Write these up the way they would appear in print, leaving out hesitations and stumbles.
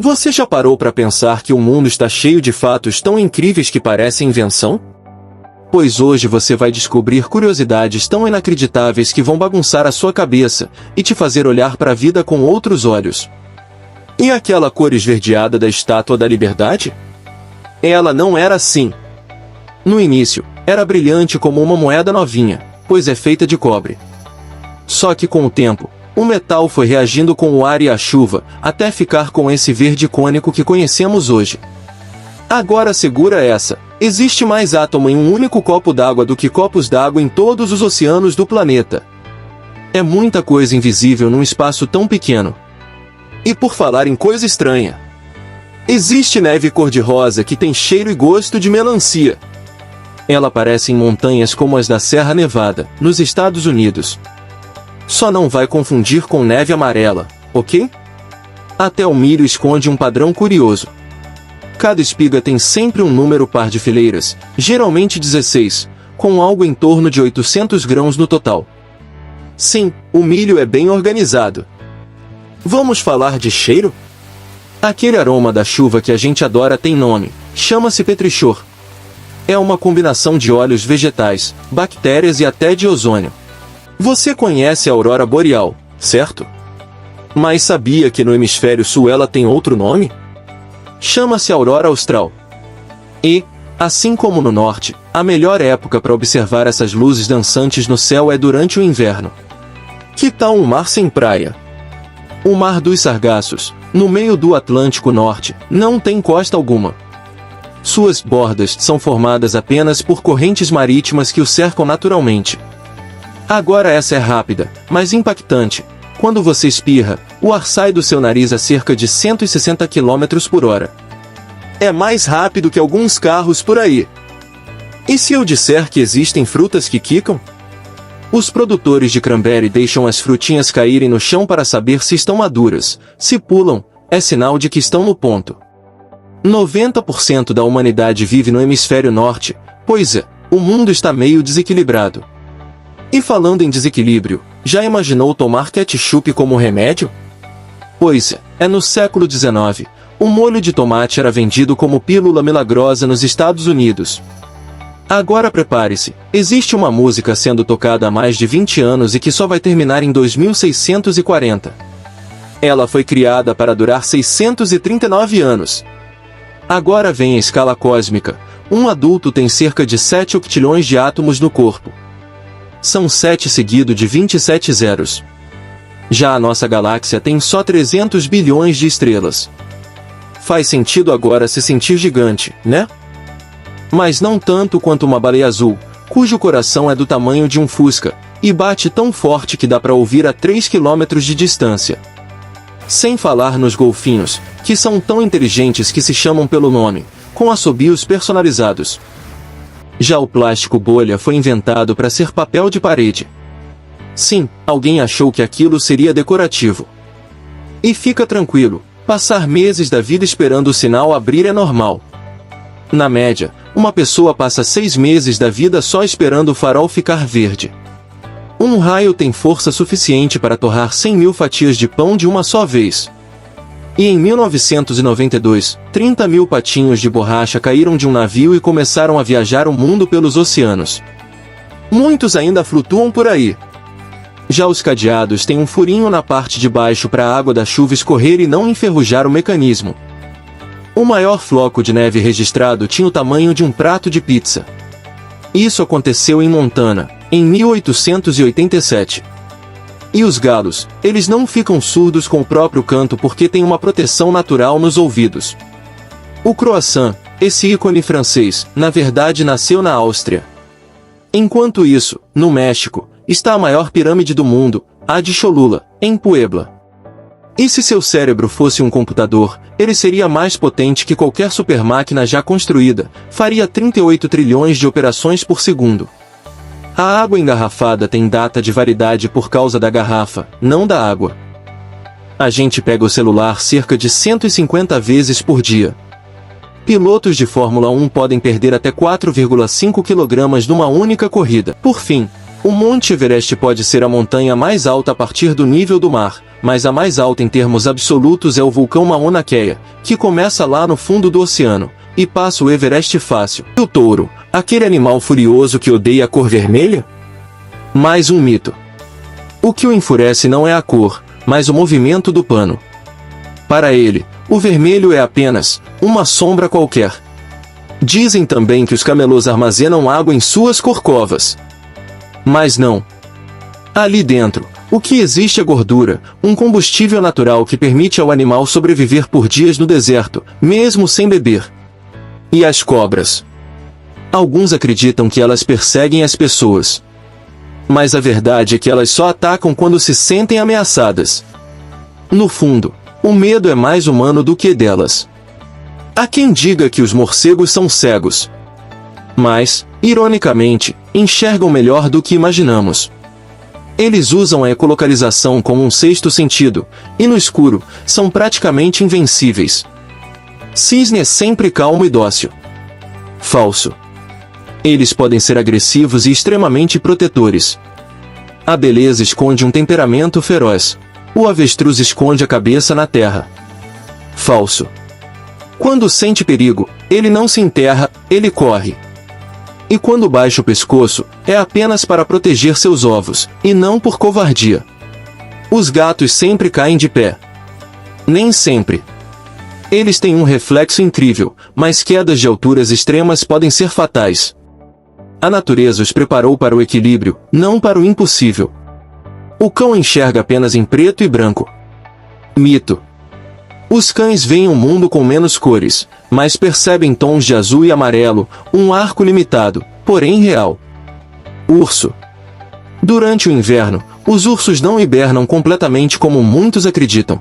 Você já parou para pensar que o mundo está cheio de fatos tão incríveis que parecem invenção? Pois hoje você vai descobrir curiosidades tão inacreditáveis que vão bagunçar a sua cabeça e te fazer olhar para a vida com outros olhos. E aquela cor esverdeada da Estátua da Liberdade? Ela não era assim. No início, era brilhante como uma moeda novinha, pois é feita de cobre. Só que com o tempo, o metal foi reagindo com o ar e a chuva, até ficar com esse verde icônico que conhecemos hoje. Agora segura essa, existe mais átomo em um único copo d'água do que copos d'água em todos os oceanos do planeta. É muita coisa invisível num espaço tão pequeno. E por falar em coisa estranha, existe neve cor-de-rosa que tem cheiro e gosto de melancia. Ela aparece em montanhas como as da Serra Nevada, nos Estados Unidos. Só não vai confundir com neve amarela, ok? Até o milho esconde um padrão curioso. Cada espiga tem sempre um número par de fileiras, geralmente 16, com algo em torno de 800 grãos no total. Sim, o milho é bem organizado. Vamos falar de cheiro? Aquele aroma da chuva que a gente adora tem nome, chama-se petrichor. É uma combinação de óleos vegetais, bactérias e até de ozônio. Você conhece a aurora boreal, certo? Mas sabia que no hemisfério sul ela tem outro nome? Chama-se aurora austral. E, assim como no norte, a melhor época para observar essas luzes dançantes no céu é durante o inverno. Que tal um mar sem praia? O Mar dos Sargassos, no meio do Atlântico Norte, não tem costa alguma. Suas bordas são formadas apenas por correntes marítimas que o cercam naturalmente. Agora essa é rápida, mas impactante. Quando você espirra, o ar sai do seu nariz a cerca de 160 km por hora. É mais rápido que alguns carros por aí. E se eu disser que existem frutas que quicam? Os produtores de cranberry deixam as frutinhas caírem no chão para saber se estão maduras. Se pulam, é sinal de que estão no ponto. 90% da humanidade vive no hemisfério norte, pois é, o mundo está meio desequilibrado. E falando em desequilíbrio, já imaginou tomar ketchup como remédio? Pois é, no século XIX, o molho de tomate era vendido como pílula milagrosa nos Estados Unidos. Agora prepare-se, existe uma música sendo tocada há mais de 20 anos e que só vai terminar em 2640. Ela foi criada para durar 639 anos. Agora vem a escala cósmica. Um adulto tem cerca de 7 octilhões de átomos no corpo. São 7 seguido de 27 zeros. Já a nossa galáxia tem só 300 bilhões de estrelas. Faz sentido agora se sentir gigante, né? Mas não tanto quanto uma baleia azul, cujo coração é do tamanho de um fusca, e bate tão forte que dá para ouvir a 3 km de distância. Sem falar nos golfinhos, que são tão inteligentes que se chamam pelo nome, com assobios personalizados. Já o plástico bolha foi inventado para ser papel de parede. Sim, alguém achou que aquilo seria decorativo. E fica tranquilo, passar meses da vida esperando o sinal abrir é normal. Na média, uma pessoa passa 6 meses da vida só esperando o farol ficar verde. Um raio tem força suficiente para torrar 100 mil fatias de pão de uma só vez. E em 1992, 30 mil patinhos de borracha caíram de um navio e começaram a viajar o mundo pelos oceanos. Muitos ainda flutuam por aí. Já os cadeados têm um furinho na parte de baixo para a água da chuva escorrer e não enferrujar o mecanismo. O maior floco de neve registrado tinha o tamanho de um prato de pizza. Isso aconteceu em Montana, em 1887. E os galos, eles não ficam surdos com o próprio canto porque têm uma proteção natural nos ouvidos. O croissant, esse ícone francês, na verdade nasceu na Áustria. Enquanto isso, no México, está a maior pirâmide do mundo, a de Cholula, em Puebla. E se seu cérebro fosse um computador, ele seria mais potente que qualquer supermáquina já construída, faria 38 trilhões de operações por segundo. A água engarrafada tem data de validade por causa da garrafa, não da água. A gente pega o celular cerca de 150 vezes por dia. Pilotos de Fórmula 1 podem perder até 4,5 kg numa única corrida. Por fim, o Monte Everest pode ser a montanha mais alta a partir do nível do mar, mas a mais alta em termos absolutos é o vulcão Mauna Kea, que começa lá no fundo do oceano, e passa o Everest fácil. E o touro, aquele animal furioso que odeia a cor vermelha? Mais um mito. O que o enfurece não é a cor, mas o movimento do pano. Para ele, o vermelho é apenas uma sombra qualquer. Dizem também que os camelôs armazenam água em suas corcovas. Mas não. Ali dentro, o que existe é gordura, um combustível natural que permite ao animal sobreviver por dias no deserto, mesmo sem beber. E as cobras? Alguns acreditam que elas perseguem as pessoas. Mas a verdade é que elas só atacam quando se sentem ameaçadas. No fundo, o medo é mais humano do que delas. Há quem diga que os morcegos são cegos. Mas, ironicamente, enxergam melhor do que imaginamos. Eles usam a ecolocalização como um sexto sentido, e no escuro, são praticamente invencíveis. Cisne é sempre calmo e dócil. Falso. Eles podem ser agressivos e extremamente protetores. A beleza esconde um temperamento feroz. O avestruz esconde a cabeça na terra. Falso. Quando sente perigo, ele não se enterra, ele corre. E quando baixa o pescoço, é apenas para proteger seus ovos, e não por covardia. Os gatos sempre caem de pé. Nem sempre. Eles têm um reflexo incrível, mas quedas de alturas extremas podem ser fatais. A natureza os preparou para o equilíbrio, não para o impossível. O cão enxerga apenas em preto e branco. Mito. Os cães veem o mundo com menos cores, mas percebem tons de azul e amarelo, um arco limitado, porém real. Urso. Durante o inverno, os ursos não hibernam completamente como muitos acreditam.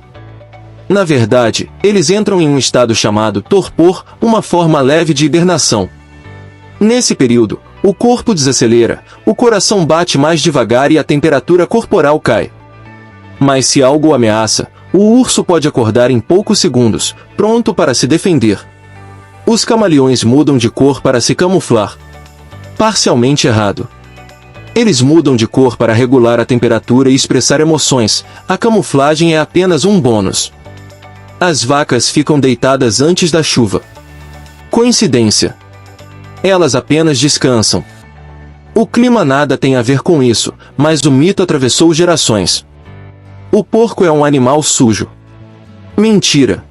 Na verdade, eles entram em um estado chamado torpor, uma forma leve de hibernação. Nesse período, o corpo desacelera, o coração bate mais devagar e a temperatura corporal cai. Mas se algo o ameaça, o urso pode acordar em poucos segundos, pronto para se defender. Os camaleões mudam de cor para se camuflar. Parcialmente errado. Eles mudam de cor para regular a temperatura e expressar emoções, a camuflagem é apenas um bônus. As vacas ficam deitadas antes da chuva. Coincidência? Elas apenas descansam. O clima nada tem a ver com isso, mas o mito atravessou gerações. O porco é um animal sujo. Mentira.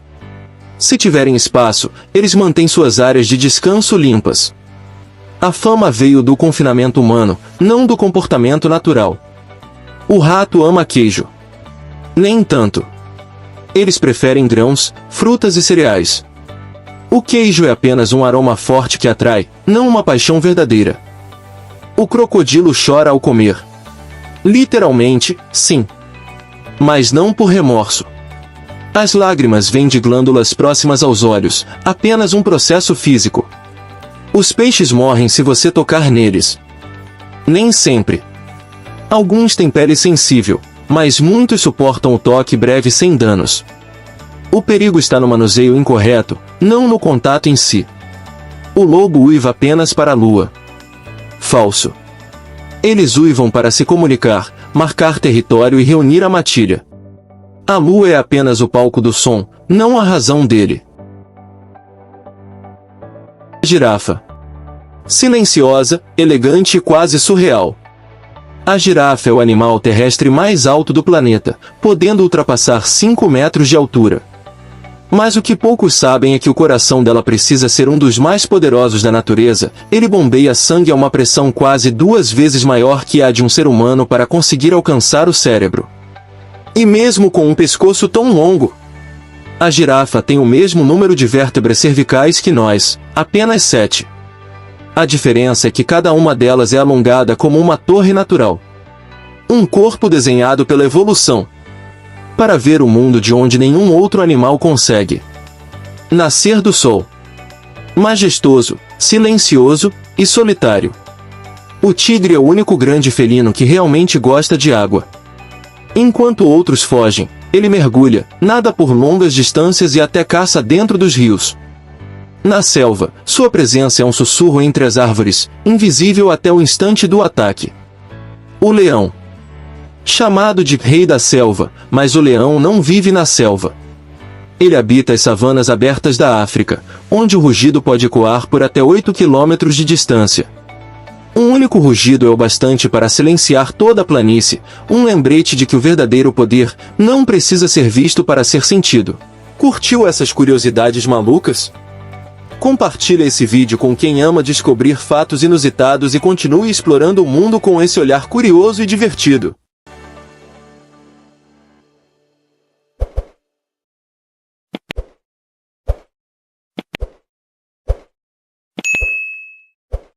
Se tiverem espaço, eles mantêm suas áreas de descanso limpas. A fama veio do confinamento humano, não do comportamento natural. O rato ama queijo. Nem tanto. Eles preferem grãos, frutas e cereais. O queijo é apenas um aroma forte que atrai, não uma paixão verdadeira. O crocodilo chora ao comer. Literalmente, sim. Mas não por remorso. As lágrimas vêm de glândulas próximas aos olhos, apenas um processo físico. Os peixes morrem se você tocar neles. Nem sempre. Alguns têm pele sensível, mas muitos suportam o toque breve sem danos. O perigo está no manuseio incorreto, não no contato em si. O lobo uiva apenas para a lua. Falso. Eles uivam para se comunicar, marcar território e reunir a matilha. A lua é apenas o palco do som, não a razão dele. Girafa. Silenciosa, elegante e quase surreal. A girafa é o animal terrestre mais alto do planeta, podendo ultrapassar 5 metros de altura. Mas o que poucos sabem é que o coração dela precisa ser um dos mais poderosos da natureza, ele bombeia sangue a uma pressão quase 2 vezes maior que a de um ser humano para conseguir alcançar o cérebro. E mesmo com um pescoço tão longo, a girafa tem o mesmo número de vértebras cervicais que nós, apenas 7. A diferença é que cada uma delas é alongada como uma torre natural. Um corpo desenhado pela evolução. Para ver o mundo de onde nenhum outro animal consegue. Nascer do sol. Majestoso, silencioso e solitário. O tigre é o único grande felino que realmente gosta de água. Enquanto outros fogem, ele mergulha, nada por longas distâncias e até caça dentro dos rios. Na selva, sua presença é um sussurro entre as árvores, invisível até o instante do ataque. O leão. Chamado de Rei da Selva, mas o leão não vive na selva. Ele habita as savanas abertas da África, onde o rugido pode ecoar por até 8 quilômetros de distância. Um único rugido é o bastante para silenciar toda a planície, um lembrete de que o verdadeiro poder não precisa ser visto para ser sentido. Curtiu essas curiosidades malucas? Compartilhe esse vídeo com quem ama descobrir fatos inusitados e continue explorando o mundo com esse olhar curioso e divertido.